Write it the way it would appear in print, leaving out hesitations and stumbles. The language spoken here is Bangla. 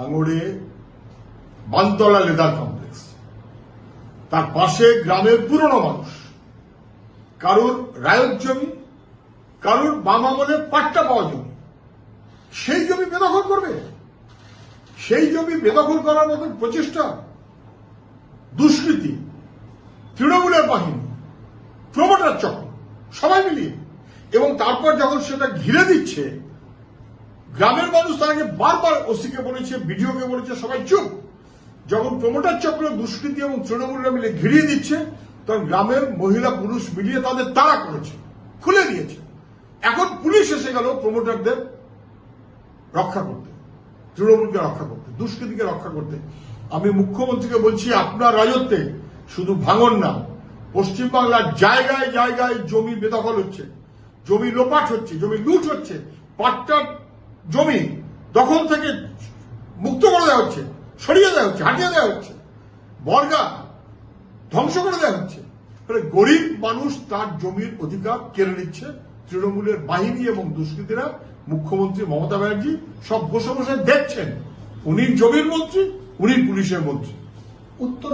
ভাঙড়ে বানতলা লেদার কমপ্লেক্স, তার পাশে গ্রামের পুরনো মানুষ, কারোর রায়ত জমি, কারোর বাম আমলে পাট্টা পাওয়া জমি, সেই জমি বেদখল করবে। সেই জমি বেদখল করার মতো প্রচেষ্টা দুষ্কৃতী, তৃণমূলের বাহিনী, প্রমোটার চক্র সবাই মিলিয়ে। এবং তারপর যখন সেটা ঘিরে দিচ্ছে, গ্রামের মানুষ তাকে বারবার ওসিকে বলেছে, বিডিওকে বলেছে, সবাই চুপ। যখন প্রমোটার চক্র, দুষ্কৃতী এবং তৃণমূলরা মিলে ঘিরিয়ে দিচ্ছে, তখন গ্রামের মহিলা পুরুষ মিলিয়ে তাদের তাড়া করেছে, খুলে দিয়েছে। এখন পুলিশ এসে গেল প্রমোটারদের রক্ষা করতে, তৃণমূলকে রক্ষা করতে, দুষ্কৃতীকে রক্ষা করতে। আমি মুখ্যমন্ত্রীকে বলছি, আপনার রাজত্বে শুধু ভাঙন না, পশ্চিমবাংলার জায়গায় জায়গায় জমি বেদখল হচ্ছে, জমি লোপাট হচ্ছে, জমি লুট হচ্ছে, পাট্টার জমি দখল থেকে মুক্ত করে দেওয়া হচ্ছে, সরিয়ে দেওয়া হচ্ছে, হাটিয়ে দেওয়া হচ্ছে, বর্গা ধ্বংস করে দেওয়া হচ্ছে। গরিব মানুষ তার জমির অধিকার কেড়ে নিচ্ছে তৃণমূলের বাহিনী এবং দুষ্কৃতীরা। মুখ্যমন্ত্রী মমতা ব্যানার্জি সব বসে বসে দেখছেন। উনি জমির মন্ত্রী, উনি পুলিশের মন্ত্রী। উত্তর